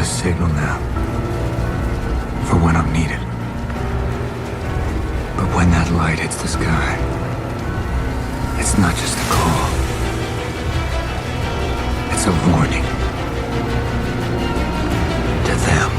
signal now for when I'm needed. But when that light hits the sky, it's not just a call. It's a warning to them.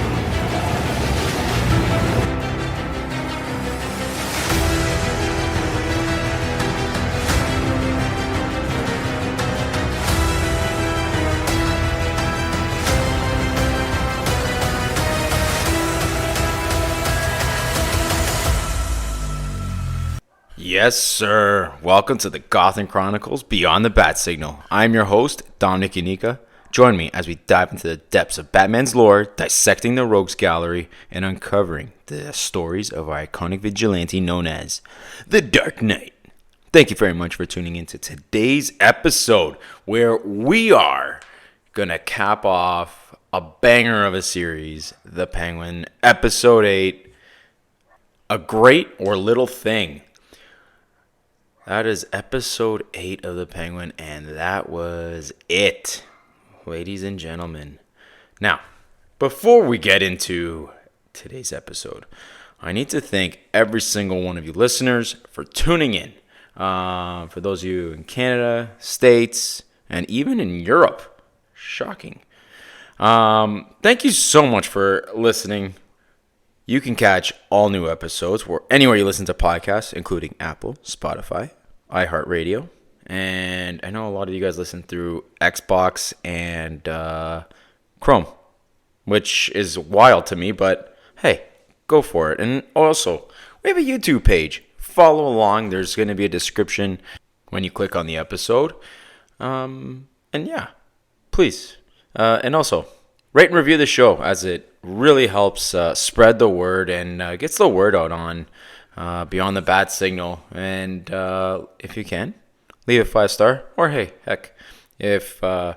Yes, sir. Welcome to the Gotham Chronicles Beyond the Bat Signal. I'm your host, Domenic. Join me as we dive into the depths of Batman's lore, dissecting the Rogues Gallery, and uncovering the stories of our iconic vigilante known as the Dark Knight. Thank you very much for tuning into today's episode, where we are going to cap off a banger of a series, The Penguin, Episode 8, A Great or Little Thing. That is episode 8 of The Penguin, and that was it, ladies and gentlemen. Now, before we get into today's episode, I need to thank every single one of you listeners for tuning in. For those of you in Canada, States, and even in Europe. Shocking. Thank you so much for listening. You can catch all new episodes anywhere you listen to podcasts, including Apple, Spotify, iHeartRadio, and I know a lot of you guys listen through Xbox and Chrome, which is wild to me, but hey, go for it. And also, we have a YouTube page. Follow along. There's going to be a description when you click on the episode. And yeah, please. And also, rate and review the show, as it really helps spread the word and gets the word out on Beyond the Bat Signal. And if you can, leave a 5-star. Or hey, heck, if you're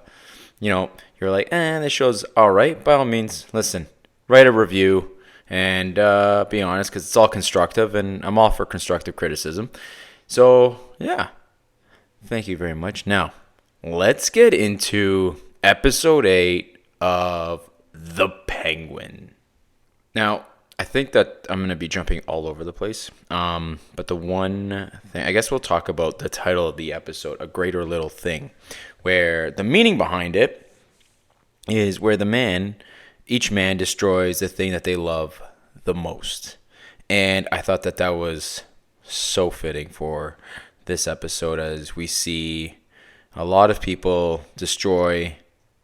like, this show's all right, by all means, listen, write a review and be honest, because it's all constructive, and I'm all for constructive criticism. So yeah, thank you very much. Now, let's get into episode 8 of The Penguin. Now, I think that I'm going to be jumping all over the place. But the one thing, I guess we'll talk about the title of the episode, A Great or Little Thing, where the meaning behind it is where each man destroys the thing that they love the most. And I thought that was so fitting for this episode, as we see a lot of people destroy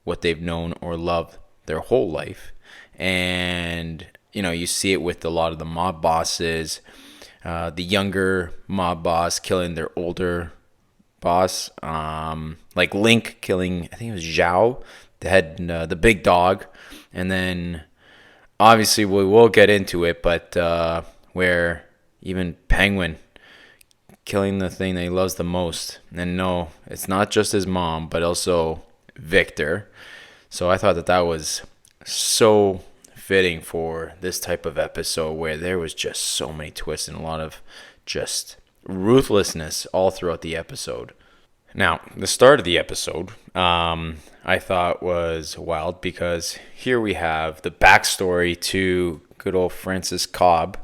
what they've known or loved their whole life. And you see it with a lot of the mob bosses, the younger mob boss killing their older boss, like Link killing, I think it was Zhao, the big dog. And then obviously we will get into it, but where even Penguin killing the thing that he loves the most. And no, it's not just his mom, but also Victor. So I thought that was so fitting for this type of episode, where there was just so many twists and a lot of just ruthlessness all throughout the episode. Now, the start of the episode, I thought was wild, because here we have the backstory to good old Frances Cobb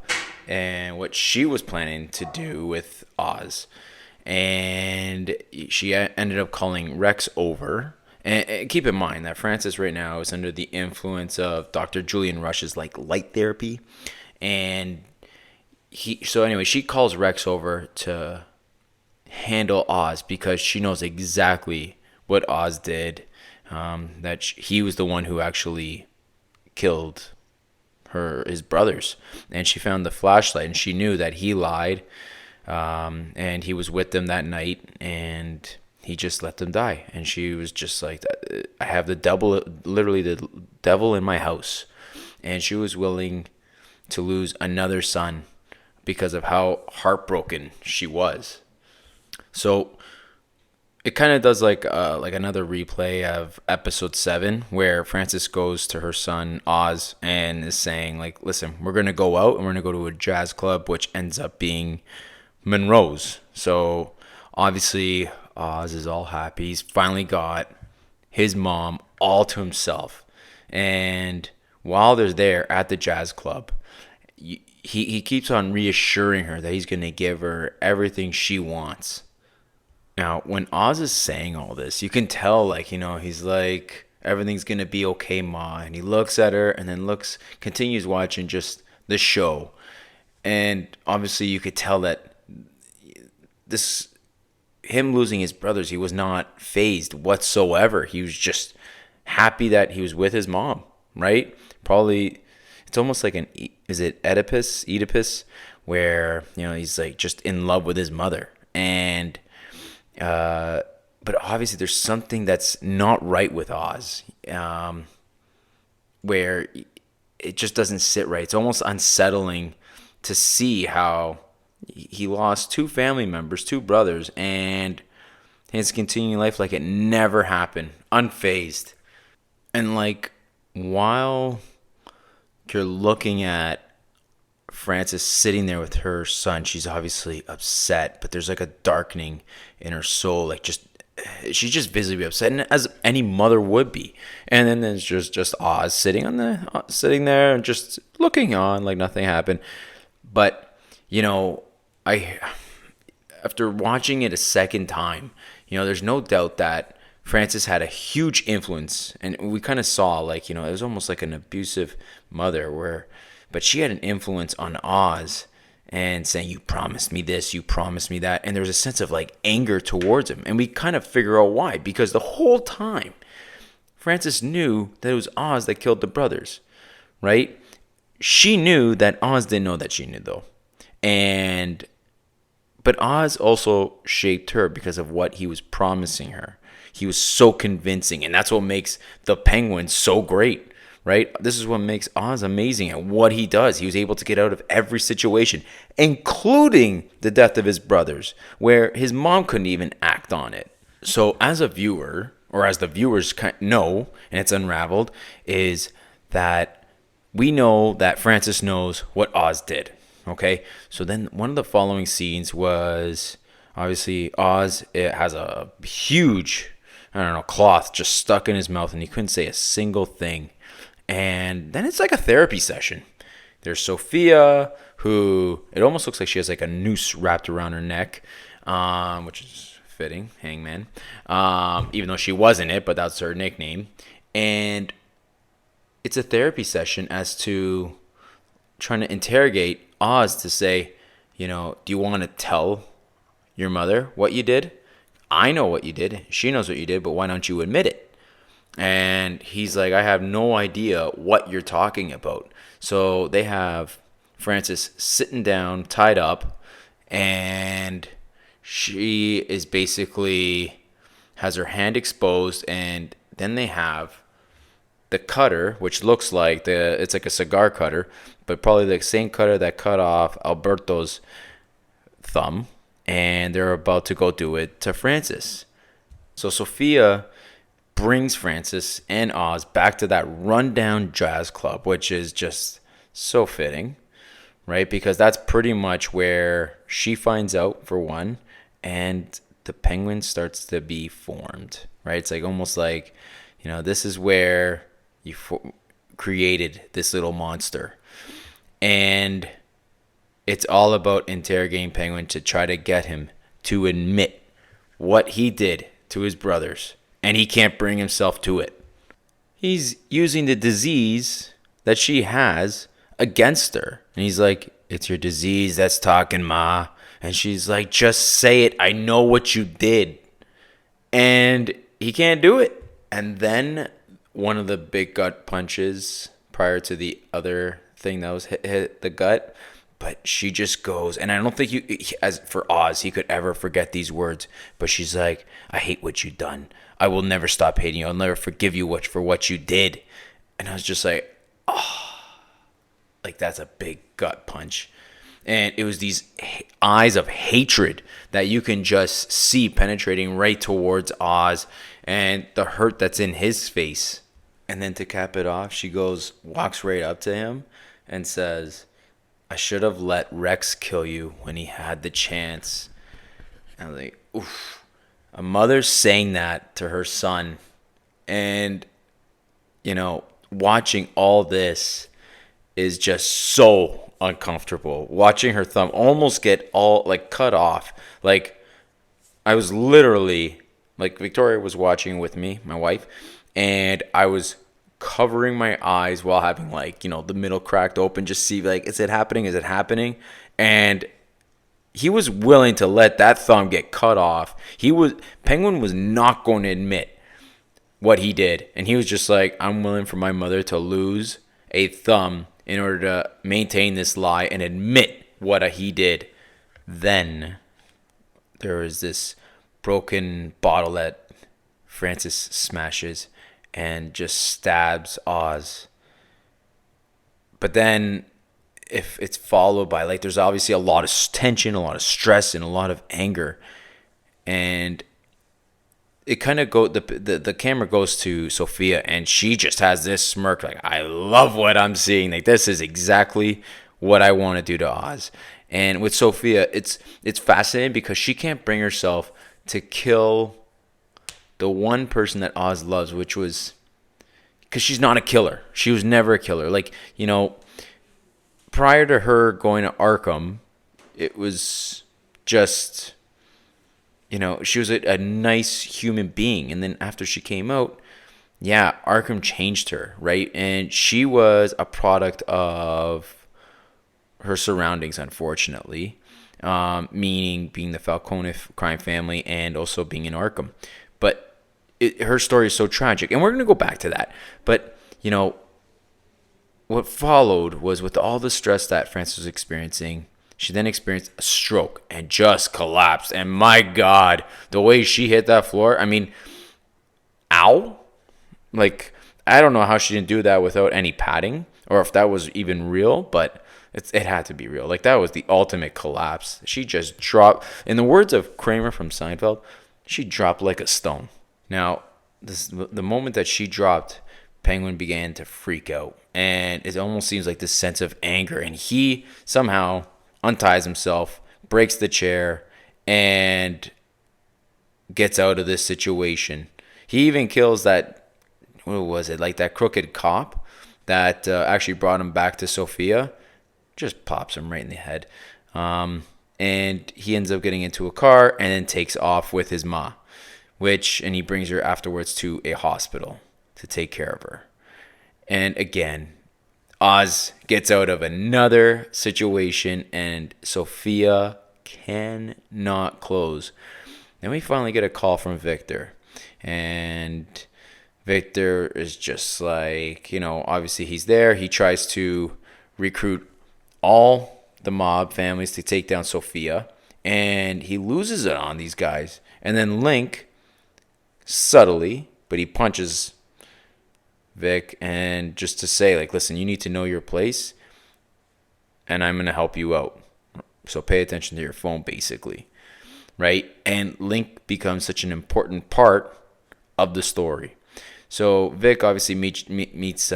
and what she was planning to do with Oz. And she ended up calling Rex over. And keep in mind that Frances right now is under the influence of Dr. Julian Rush's light therapy. And she calls Rex over to handle Oz, because she knows exactly what Oz did. That he was the one who actually killed his brothers. And she found the flashlight, and she knew that he lied. And he was with them that night, and he just let them die. And she was just like, I have literally the devil in my house. And she was willing to lose another son because of how heartbroken she was. So it kind of does like another replay of episode 7, where Frances goes to her son Oz and is saying, like, listen, we're going to go out and we're going to go to a jazz club, which ends up being Monroe's. So obviously Oz is all happy. He's finally got his mom all to himself. And while they're there at the jazz club, he keeps on reassuring her that he's going to give her everything she wants. Now, when Oz is saying all this, you can tell, like, he's like, everything's going to be okay, Ma. And he looks at her and then continues watching just the show. And obviously, you could tell that him losing his brothers, he was not fazed whatsoever. He was just happy that he was with his mom, right? Probably, it's almost like is it Oedipus, where, he's like just in love with his mother. And, but obviously there's something that's not right with Oz, where it just doesn't sit right. It's almost unsettling to see how he lost two family members, two brothers, and his continuing life like it never happened, unfazed. And like, while you're looking at Frances sitting there with her son, she's obviously upset, but there's like a darkening in her soul, like she's just visibly upset, and as any mother would be. And then there's just Oz sitting there and just looking on like nothing happened. But after watching it a second time, there's no doubt that Frances had a huge influence, and we kind of saw, like, it was almost like an abusive mother, but she had an influence on Oz, and saying, you promised me this, you promised me that, and there was a sense of like anger towards him, and we kind of figure out why, because the whole time Frances knew that it was Oz that killed the brothers, right? She knew that Oz didn't know that she knew, though. But Oz also shaped her because of what he was promising her. He was so convincing, and that's what makes the Penguin so great, right? This is what makes Oz amazing at what he does. He was able to get out of every situation, including the death of his brothers, where his mom couldn't even act on it. So as a viewer, or as the viewers know, and it's unraveled, is that we know that Frances knows what Oz did. Okay, so then one of the following scenes was obviously Oz. It has a huge, cloth just stuck in his mouth, and he couldn't say a single thing. And then it's like a therapy session. There's Sofia, who it almost looks like she has like a noose wrapped around her neck, which is fitting, hangman. Even though she wasn't it, but that's her nickname. And it's a therapy session as to trying to interrogate Oz to say, do you want to tell your mother what you did? I know what you did. She knows what you did, but why don't you admit it? And he's like, I have no idea what you're talking about. So they have Frances sitting down, tied up, and she is basically has her hand exposed, and then they have the cutter, which looks like it's like a cigar cutter, but probably the same cutter that cut off Alberto's thumb, and they're about to go do it to Frances. So Sofia brings Frances and Oz back to that rundown jazz club, which is just so fitting, right? Because that's pretty much where she finds out, for one, and the Penguin starts to be formed, right? It's like almost like, this is where you created this little monster. And it's all about interrogating Penguin to try to get him to admit what he did to his brothers. And he can't bring himself to it. He's using the disease that she has against her. And he's like, it's your disease that's talking, Ma. And she's like, just say it. I know what you did. And he can't do it. And then one of the big gut punches prior to the other thing that was hit the gut, but she just goes, and I don't think as for Oz, he could ever forget these words, but she's like, I hate what you've done. I will never stop hating you. I'll never forgive you for what you did. And I was just like, oh, like that's a big gut punch. And it was these eyes of hatred that you can just see penetrating right towards Oz, and the hurt that's in his face. And then to cap it off, she walks right up to him and says, I should have let Rex kill you when he had the chance. And I was like, oof. A mother saying that to her son. And, watching all this is just so uncomfortable. Watching her thumb almost get all like cut off. Like I was literally like Victoria was watching with me, my wife, and I was covering my eyes while having like, the middle cracked open, just see like, is it happening? Is it happening? And he was willing to let that thumb get cut off. Penguin was not going to admit what he did. And he was just like, I'm willing for my mother to lose a thumb in order to maintain this lie and admit what he did. Then there was this broken bottle that Francis smashes and just stabs Oz. But then if it's followed by like, there's obviously a lot of tension, a lot of stress, and a lot of anger. And it kind of the camera goes to Sofia, and she just has this smirk like, I love what I'm seeing. Like, this is exactly what I want to do to Oz. And with Sofia, it's fascinating because she can't bring herself to kill the one person that Oz loves, which was because she's not a killer. She was never a killer. Like, prior to her going to Arkham, it was just, she was a nice human being. And then after she came out, yeah, Arkham changed her, right? And she was a product of her surroundings, unfortunately, meaning being the Falcone crime family and also being in Arkham. But her story is so tragic, and we're going to go back to that. But, what followed was with all the stress that Frances was experiencing, she then experienced a stroke and just collapsed. And my God, the way she hit that floor, I mean, ow. Like, I don't know how she didn't do that without any padding, or if that was even real, but it had to be real. Like, that was the ultimate collapse. She just dropped. In the words of Kramer from Seinfeld, she dropped like a stone. Now, the moment that she dropped, Penguin began to freak out. And it almost seems like this sense of anger. And he somehow unties himself, breaks the chair, and gets out of this situation. He even kills that, what was it, like that crooked cop that actually brought him back to Sofia. Just pops him right in the head. And he ends up getting into a car and then takes off with his ma. And he brings her afterwards to a hospital to take care of her. And again, Oz gets out of another situation, and Sofia cannot close. Then we finally get a call from Victor. And Victor is just like, obviously he's there. He tries to recruit all the mob families to take down Sofia. And he loses it on these guys. And then Link, subtly, but he punches Vic, and just to say, like, listen, you need to know your place, and I'm going to help you out. So pay attention to your phone, basically, right? And Link becomes such an important part of the story. So Vic obviously meets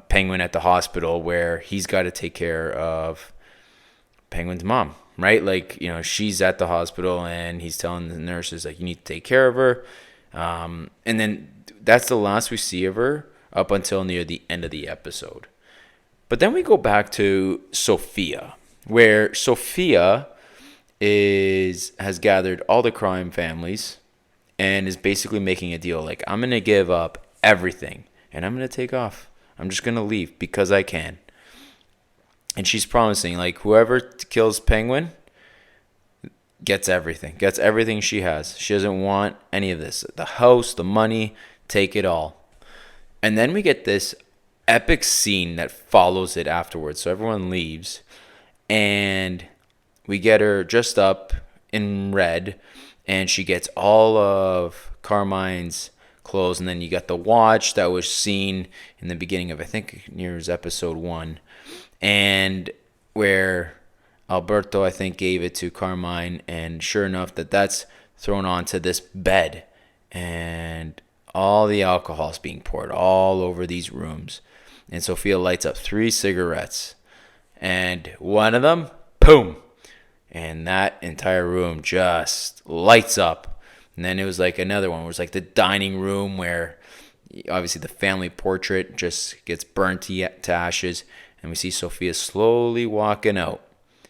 Penguin at the hospital, where he's got to take care of Penguin's mom, right? Like, she's at the hospital, and he's telling the nurses, like, you need to take care of her. And then that's the last we see of her up until near the end of the episode. But then we go back to Sofia, where Sofia has gathered all the crime families and is basically making a deal. Like, I'm going to give up everything and I'm going to take off. I'm just going to leave because I can. And she's promising, like, whoever kills Penguin gets everything she has. She doesn't want any of this. The house, the money, take it all. And then we get this epic scene that follows it afterwards. So everyone leaves, and we get her dressed up in red, and she gets all of Carmine's clothes. And then you got the watch that was seen in the beginning of, I think, near episode 1, and where Alberto, I think, gave it to Carmine, and sure enough, that's thrown onto this bed, and all the alcohol is being poured all over these rooms. And Sofia lights up 3 cigarettes, and one of them, boom, and that entire room just lights up. And then it was like another one, where it was like the dining room where, Obviously, the family portrait just gets burnt to ashes, and we see Sofia slowly walking out.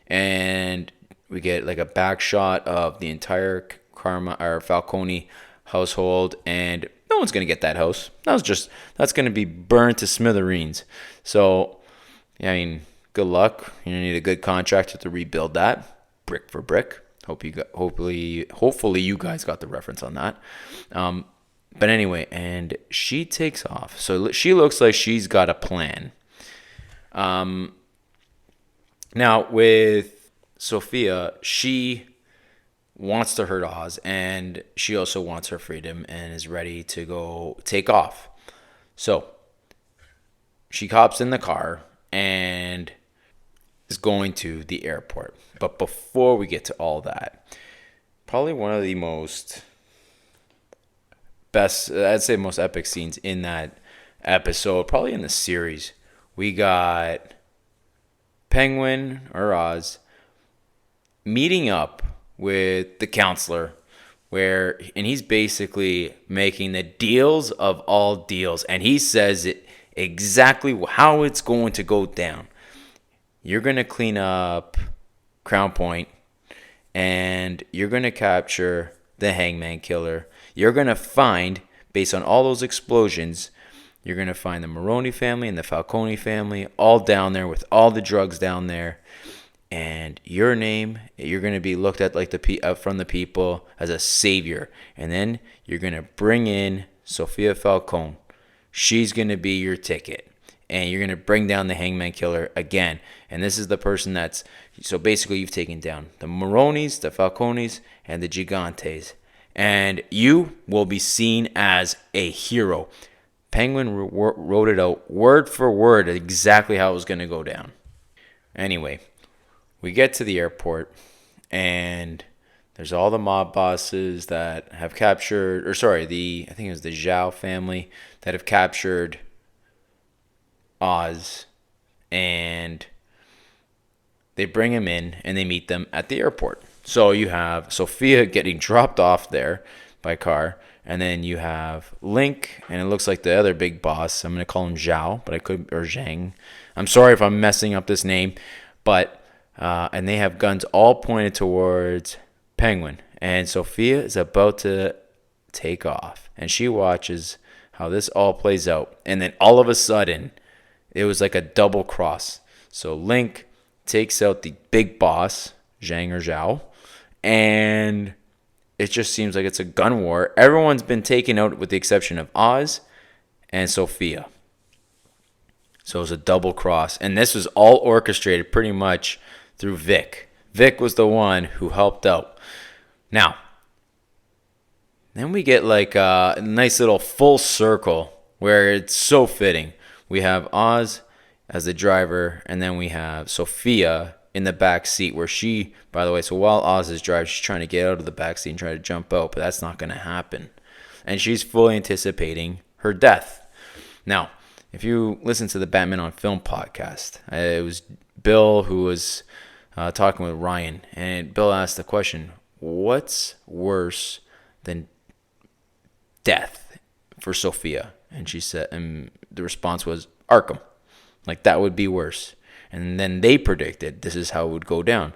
And we get like a back shot of the entire Falcone household, and no one's gonna get that house. That's gonna be burned to smithereens. So, yeah, I mean, good luck. You need a good contractor to rebuild that brick for brick. Hopefully you guys got the reference on that. But anyway, and she takes off. So she looks like she's got a plan. Now with Sofia, she wants to hurt Oz, and she also wants her freedom and is ready to go take off. So she hops in the car and is going to the airport. But before we get to all that, probably one of the most epic scenes in that episode, probably in the series, we got Penguin or Oz meeting up with the counselor, and he's basically making the deals of all deals, and he says it exactly how it's going to go down. You're going to clean up Crown Point, and you're going to capture the Hangman Killer. You're going to find, based on all those explosions, you're going to find the Maroney family and the Falcone family all down there with all the drugs down there. And your name, you're going to be looked at like from the people as a savior. And then you're going to bring in Sofia Falcone. She's going to be your ticket. And you're going to bring down the Hangman Killer again. And this is the person so basically you've taken down the Maronis, the Falcones, and the Gigantes. And you will be seen as a hero. Penguin wrote it out word for word exactly how it was going to go down. Anyway, we get to the airport, and there's all the mob bosses that have captured, I think it was the Zhao family that have captured Oz, and they bring him in and they meet them at the airport. So you have Sofia getting dropped off there by car, and then you have Link, and it looks like the other big boss. I'm going to call him Zhao, or Zhang. I'm sorry if I'm messing up this name, but and they have guns all pointed towards Penguin, and Sofia is about to take off, and she watches how this all plays out, and then all of a sudden, it was like a double cross. So Link takes out the big boss, Zhang or Zhao, and it just seems like it's a gun war. Everyone's been taken out with the exception of Oz and Sofia. So it was a double cross. And this was all orchestrated pretty much through Vic. Vic was the one who helped out. Now, then we get like a nice little full circle where it's so fitting. We have Oz as the driver, and then we have Sofia in the back seat where she, by the way, so while Oz is driving, she's trying to get out of the back seat and try to jump out, but that's not going to happen. And she's fully anticipating her death. Now, if you listen to the Batman on Film podcast, it was Bill who was talking with Ryan, and Bill asked the question, what's worse than death for Sofia? And she said, and the response was Arkham. Like, that would be worse. And then they predicted this is how it would go down.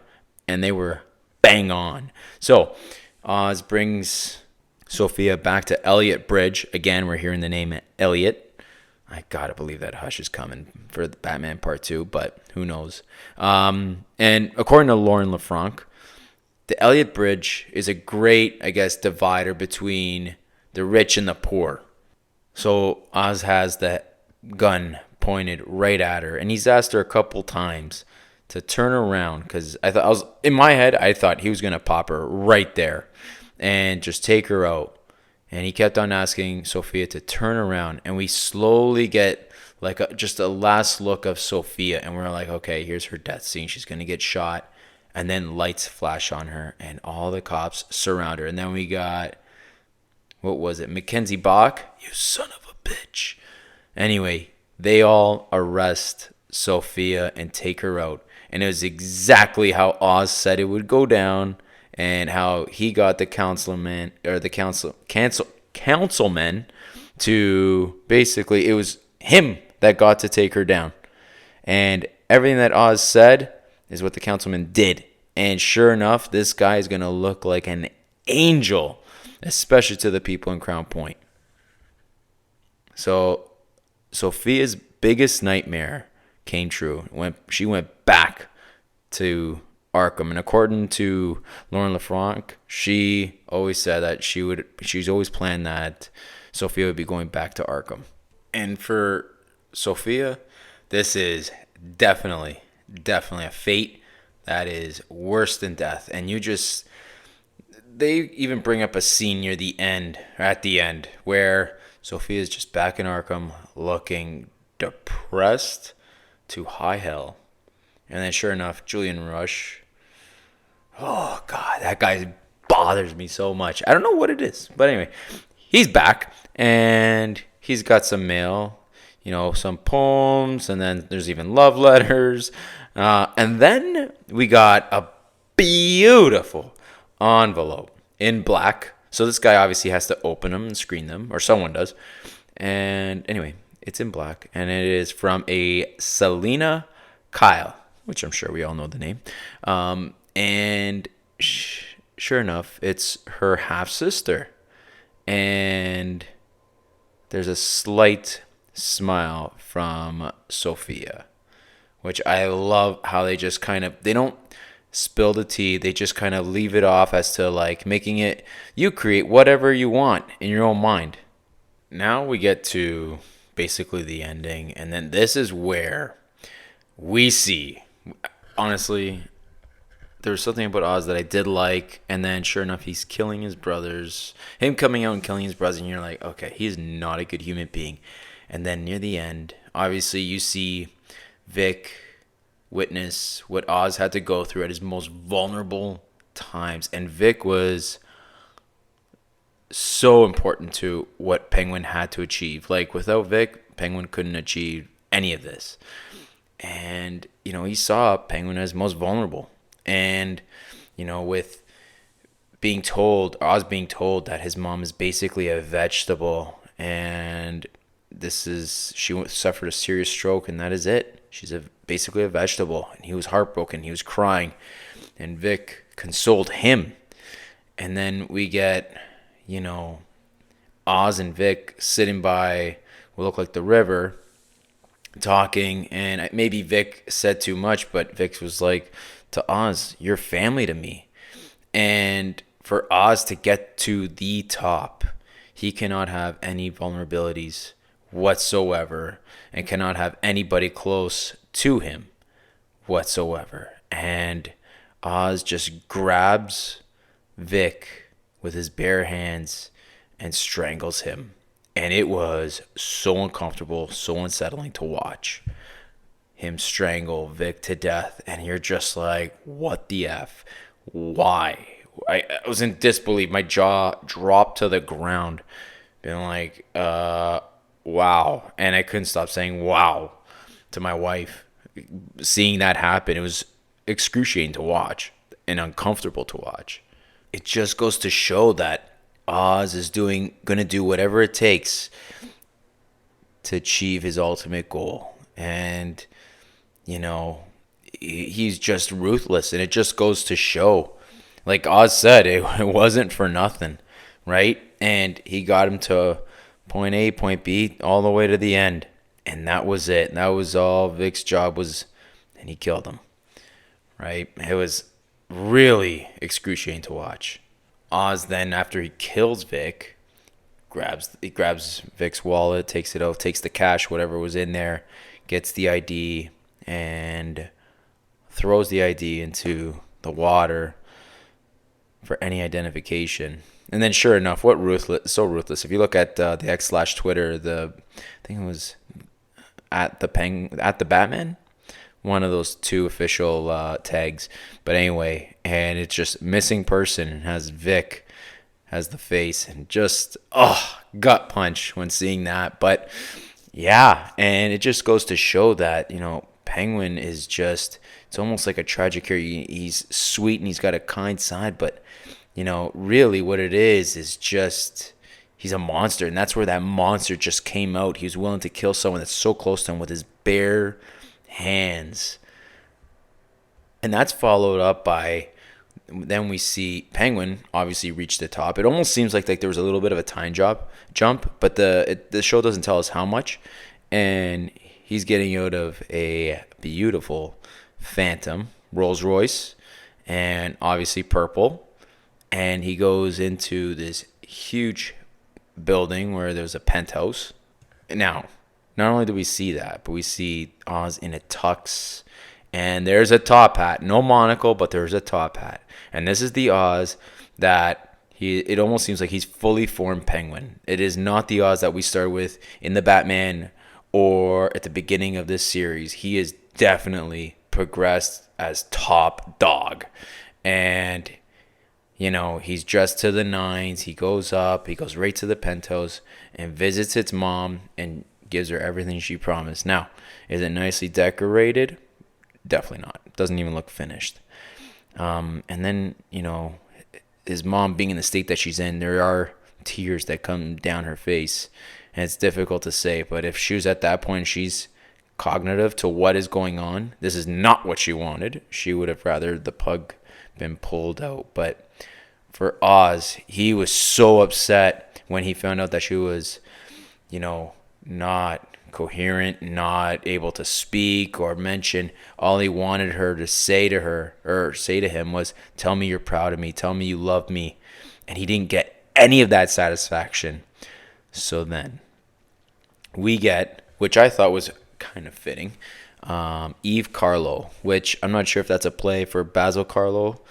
And they were bang on. So Oz brings Sofia back to Elliott Bridge. Again, we're hearing the name Elliott. I gotta believe that Hush is coming for the Batman Part 2, but who knows. And according to Lauren LaFranc, the Elliott Bridge is a great, I guess, divider between the rich and the poor. So Oz has the gun pointed right at her, and he's asked her a couple times to turn around, because in my head I thought he was gonna pop her right there and just take her out, and he kept on asking Sofia to turn around, and we slowly get like just a last look of Sofia, and we're like, okay, here's her death scene, she's gonna get shot, and then lights flash on her and all the cops surround her, and then we got, what was it, Mackenzie Bach, you son of a bitch. Anyway, they all arrest Sofia and take her out. And it was exactly how Oz said it would go down, and how he got the councilman to basically, it was him that got to take her down. And everything that Oz said is what the councilman did. And sure enough, this guy is going to look like an angel, especially to the people in Crown Point. So Sofia's biggest nightmare came true when she went back to Arkham. And according to Lauren LaFranc, she always said that she's always planned that Sofia would be going back to Arkham. And for Sofia, this is definitely a fate that is worse than death. And they even bring up a scene near the end, or at the end, where Sofia is just back in Arkham looking depressed to high hell. And then sure enough, Julian Rush, oh God, that guy bothers me so much. I don't know what it is. But anyway, he's back and he's got some mail, some poems, and then there's even love letters. And then we got a beautiful envelope in black. So this guy obviously has to open them and screen them, or someone does. And anyway, it's in black, and it is from a Selena Kyle, which I'm sure we all know the name. And sure enough, it's her half-sister. And there's a slight smile from Sofia, which I love how they just they don't spill the tea. They just kind of leave it off as to like making it, you create whatever you want in your own mind. Now we get to basically the ending. And then this is where we see, honestly, there was something about Oz that I did like. And then sure enough, he's killing his brothers. Him coming out and killing his brothers. And you're like, okay, he's not a good human being. And then near the end, obviously you see Vic witness what Oz had to go through at his most vulnerable times. And Vic was so important to what Penguin had to achieve. Like, without Vic, Penguin couldn't achieve any of this. And, he saw Penguin as most vulnerable. And, with Oz being told that his mom is basically a vegetable, and she suffered a serious stroke, and that is it. She's basically a vegetable. And he was heartbroken. He was crying. And Vic consoled him. And then we get, Oz and Vic sitting by what looked like the river, talking. And maybe Vic said too much, but Vic was like to Oz, "You're family to me." And for Oz to get to the top, he cannot have any vulnerabilities whatsoever, and cannot have anybody close to him whatsoever. And Oz just grabs Vic with his bare hands and strangles him. And it was so uncomfortable, so unsettling to watch him strangle Vic to death. And you're just like, what the F? Why? I was in disbelief. My jaw dropped to the ground. Being like, wow. And I couldn't stop saying wow to my wife. Seeing that happen, it was excruciating to watch and uncomfortable to watch. It just goes to show that Oz is going to do whatever it takes to achieve his ultimate goal. And, he's just ruthless. And it just goes to show, like Oz said, it wasn't for nothing, right? And he got him to point A, point B, all the way to the end. And that was it. That was all Vic's job was, and he killed him, right? It was really excruciating to watch. Oz then, after he kills Vic, he grabs Vic's wallet, takes it out, takes the cash, whatever was in there, gets the ID, and throws the ID into the water for any identification. And then sure enough, so ruthless. If you look at the X/Twitter, I think it was at the Batman, one of those two official tags. But anyway, and it's just missing person, and has Vic as the face, and just gut punch when seeing that. But yeah, and it just goes to show that Penguin is just, it's almost like a tragic hero. He's sweet and he's got a kind side, but really what it is just he's a monster, and that's where that monster just came out. He was willing to kill someone that's so close to him with his bare hands. And that's followed up by, then we see Penguin obviously reach the top. It almost seems like there was a little bit of a time jump, but the show doesn't tell us how much. And he's getting out of a beautiful Phantom Rolls Royce, and obviously purple. And he goes into this huge building where there's a penthouse. Now, not only do we see that, but we see Oz in a tux. And there's a top hat. No monocle, but there's a top hat. And this is the Oz that it almost seems like he's fully formed Penguin. It is not the Oz that we started with in the Batman or at the beginning of this series. He is definitely progressed as top dog. And, he's dressed to the nines. He goes up. He goes right to the penthouse and visits his mom and gives her everything she promised. Now, is it nicely decorated? Definitely not. Doesn't even look finished. And then, his mom being in the state that she's in, there are tears that come down her face. And it's difficult to say, but if she was at that point, she's cognitive to what is going on. This is not what she wanted. She would have rather the pug been pulled out. But for Oz, he was so upset when he found out that she was, not coherent, not able to speak or mention. All he wanted her to say to her, or say to him, was, tell me you're proud of me, tell me you love me. And he didn't get any of that satisfaction. So then we get, which I thought was kind of fitting, Eve Carlo, which I'm not sure if that's a play for Basil Carlo,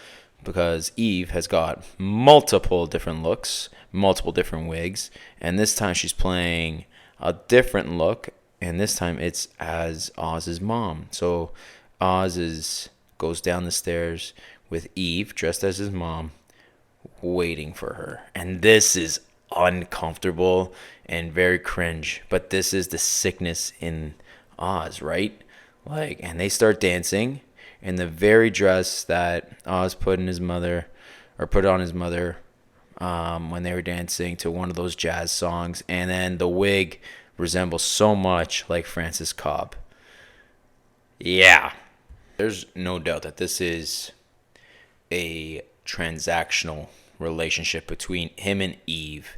because Eve has got multiple different looks, multiple different wigs, and this time she's playing a different look, and this time it's as Oz's mom. So Oz goes down the stairs with Eve dressed as his mom, waiting for her. And this is uncomfortable and very cringe, but this is the sickness in Oz, right? And they start dancing in the very dress that Oz put on his mother when they were dancing to one of those jazz songs. And then the wig resembles so much like Francis Cobb. Yeah, there's no doubt that this is a transactional relationship between him and Eve.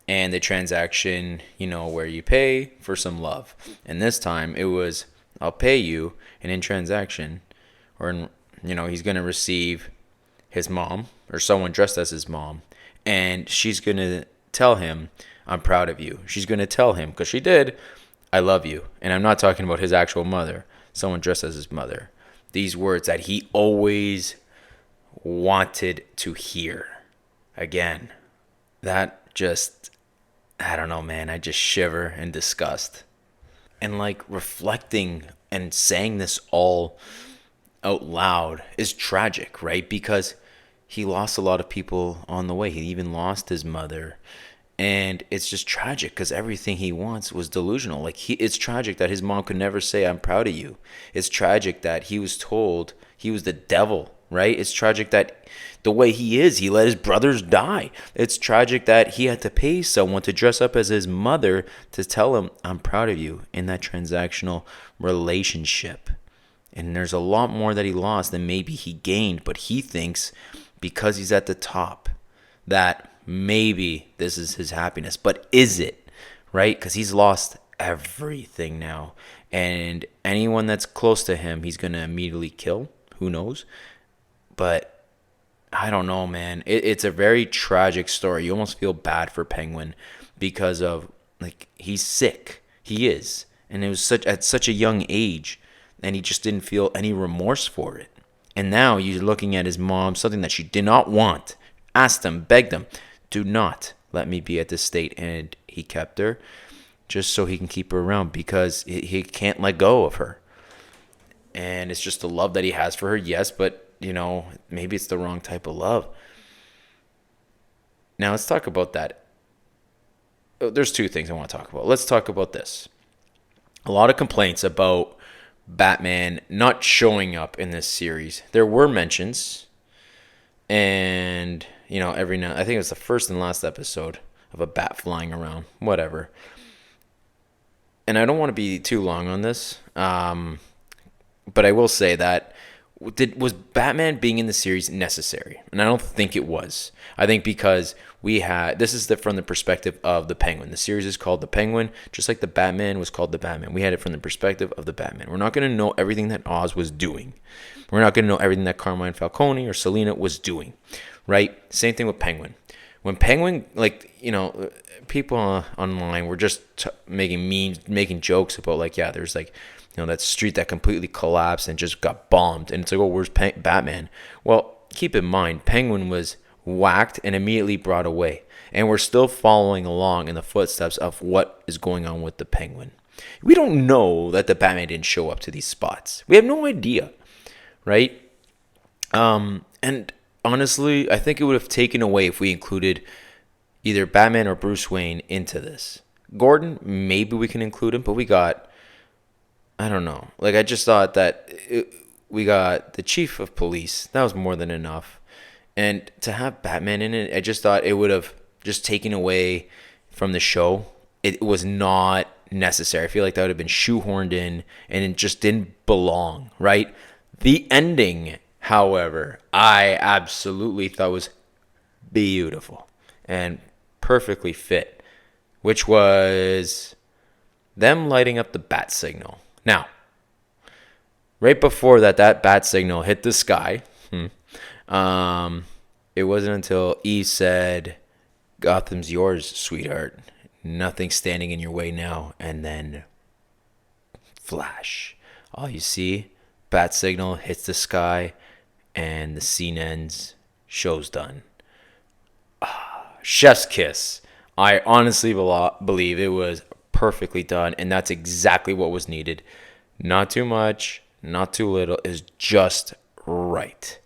And the transaction, where you pay for some love. And this time it was, I'll pay you, and in transaction, he's going to receive his mom or someone dressed as his mom. And she's going to tell him, I'm proud of you. She's going to tell him, because she did, I love you. And I'm not talking about his actual mother, someone dressed as his mother. These words that he always wanted to hear. Again, that just, I don't know, man. I just shiver in disgust. And reflecting and saying this all out loud is tragic, right? Because he lost a lot of people on the way. He even lost his mother. And it's just tragic because everything he wants was delusional. It's tragic that his mom could never say, I'm proud of you. It's tragic that he was told he was the devil, right? It's tragic that the way he is, he let his brothers die. It's tragic that he had to pay someone to dress up as his mother to tell him, I'm proud of you, in that transactional relationship. And there's a lot more that he lost than maybe he gained, but he thinks because he's at the top that maybe this is his happiness. But is it, right? Because he's lost everything now. And anyone that's close to him, he's going to immediately kill. Who knows? But I don't know, man. It's a very tragic story. You almost feel bad for Penguin because of, he's sick. He is. And it was at such a young age. And he just didn't feel any remorse for it. And now you're looking at his mom, something that she did not want. Asked him, begged him, do not let me be at this state. And he kept her just so he can keep her around because he can't let go of her. And it's just the love that he has for her, yes, but, maybe it's the wrong type of love. Now, let's talk about that. There's two things I want to talk about. Let's talk about this. A lot of complaints about Batman not showing up in this series. There were mentions, and, every now, I think it was the first and last episode of a bat flying around, whatever. And I don't want to be too long on this, but I will say that was Batman being in the series necessary? And I don't think it was. I think because this is from the perspective of the Penguin. The series is called The Penguin, just like the Batman was called The Batman. We had it from the perspective of the Batman. We're not going to know everything that Oz was doing. We're not going to know everything that Carmine Falcone or Selina was doing, right? Same thing with Penguin. When Penguin, people online were just making memes, making jokes about there's that street that completely collapsed and just got bombed. And it's like, oh, where's Batman? Well, keep in mind, Penguin was whacked and immediately brought away. And we're still following along in the footsteps of what is going on with the Penguin. We don't know that the Batman didn't show up to these spots. We have no idea, right? And honestly, I think it would have taken away if we included either Batman or Bruce Wayne into this. Gordon, maybe we can include him, but I don't know. I just thought that we got the chief of police. That was more than enough. And to have Batman in it, I just thought it would have just taken away from the show. It was not necessary. I feel like that would have been shoehorned in and it just didn't belong, right? The ending, however, I absolutely thought was beautiful and perfectly fit, which was them lighting up the bat signal. Now, right before that bat signal hit the sky, it wasn't until Eve said, "Gotham's yours, sweetheart. Nothing standing in your way now." And then, flash. All you see, bat signal hits the sky, and the scene ends. Show's done. Chef's kiss. I honestly believe it was perfectly done, and that's exactly what was needed. Not too much, not too little. Is just right.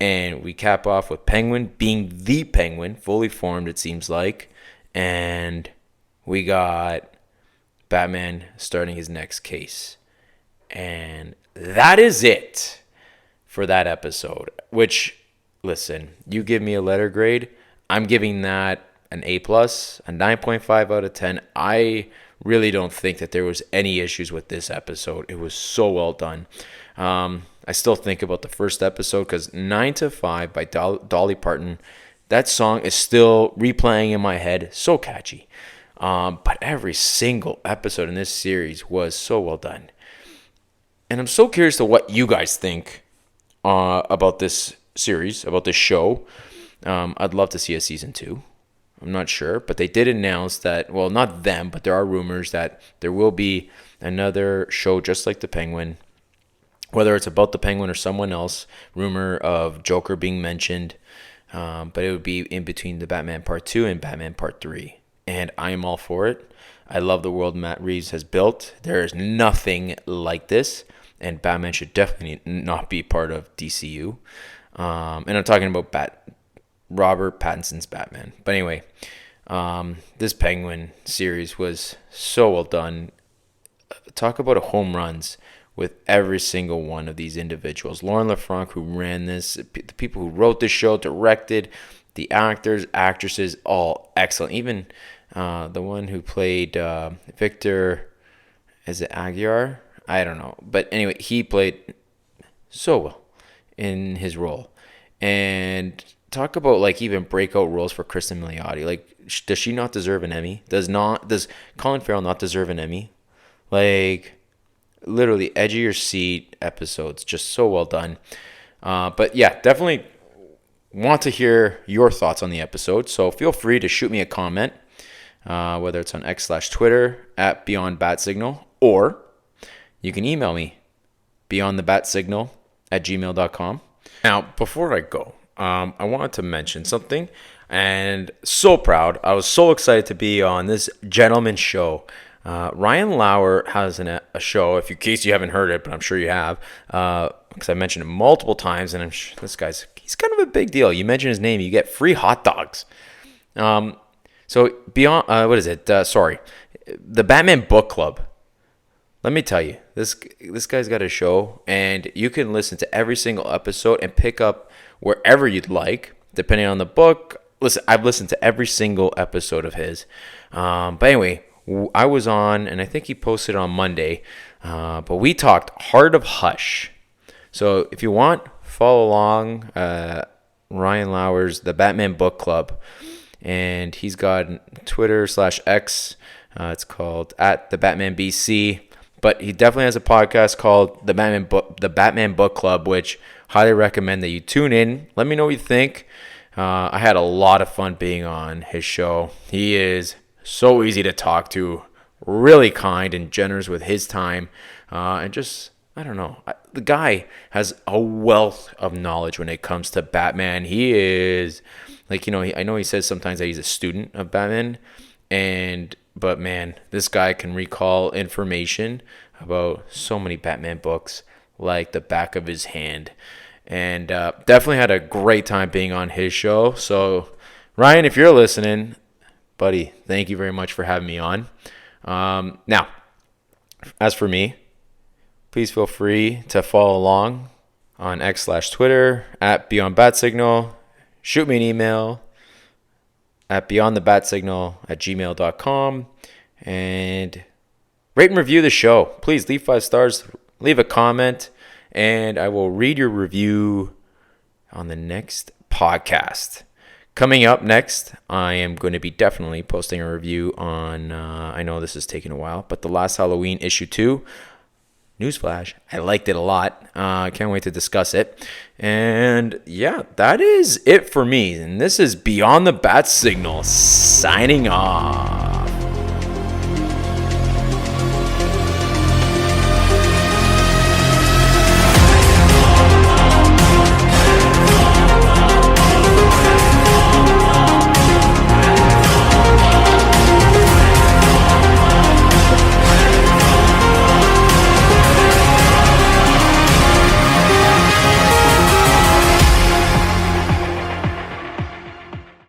And we cap off with Penguin being the Penguin, fully formed, it seems like. And we got Batman starting his next case. And that is it for that episode. Which, listen, you give me a letter grade, I'm giving that an A+, a 9.5 out of 10. I really don't think that there was any issues with this episode. It was so well done. I still think about the first episode because 9 to 5 by Dolly Parton, that song is still replaying in my head. So catchy. But every single episode in this series was so well done. And I'm so curious to what you guys think about this series, about this show. I'd love to see a season 2. I'm not sure, but they did announce that, well, not them, but there are rumors that there will be another show just like The Penguin, whether it's about The Penguin or someone else. Rumor of Joker being mentioned, but it would be in between the Batman Part 2 and Batman Part 3. And I am all for it. I love the world Matt Reeves has built. There is nothing like this, and Batman should definitely not be part of DCU. And I'm talking about Robert Pattinson's Batman. But anyway, this Penguin series was so well done. Talk about home runs with every single one of these individuals. Lauren LaFranc, who ran this, the people who wrote the show, directed, the actors, actresses, all excellent. Even the one who played Victor, is it Aguiar? I don't know. But anyway, he played so well in his role. And talk about even breakout roles for Kristen Milioti. Does she not deserve an Emmy? Does Colin Farrell not deserve an Emmy? Literally edge of your seat episodes, just so well done. But yeah, definitely want to hear your thoughts on the episode. So feel free to shoot me a comment, whether it's on X/Twitter at BeyondBatSignal, or you can email me beyondthebatsignal@gmail.com. Now, before I go, I wanted to mention something, and so proud. I was so excited to be on this gentleman's show. Ryan Lauer has a show, in case you haven't heard it, but I'm sure you have, because I mentioned it multiple times, and I'm sure he's kind of a big deal. You mention his name, you get free hot dogs. So beyond, what is it? The Batman Book Club. Let me tell you, this guy's got a show, and you can listen to every single episode and pick up wherever you'd like, depending on the book. listen, I've listened to every single episode of his. But anyway, I was on, and I think he posted on Monday. But we talked Heart of Hush. So if you want, follow along. Ryan Lauer's The Batman Book Club, and he's got Twitter/X. It's called @TheBatmanBC. But he definitely has a podcast called The Batman Book Club, which highly recommend that you tune in. Let me know what you think. I had a lot of fun being on his show. He is so easy to talk to, really kind and generous with his time, and just, I don't know. The guy has a wealth of knowledge when it comes to Batman. He is, like, I know he says sometimes that he's a student of Batman, but man, this guy can recall information about so many Batman books like the back of his hand. And definitely had a great time being on his show. So, Ryan, if you're listening, buddy, thank you very much for having me on. Now, as for me, please feel free to follow along on X/Twitter @BeyondBatSignal. Shoot me an email at beyondthebatsignal@gmail.com, and rate and review the show. Please leave 5 stars, leave a comment, and I will read your review on the next podcast. Coming up next, I am going to be definitely posting a review on, I know this is taking a while, but The Last Halloween issue 2. Newsflash, I liked it a lot. I can't wait to discuss it. And yeah, that is it for me. And this is Beyond the Bat Signal, signing off.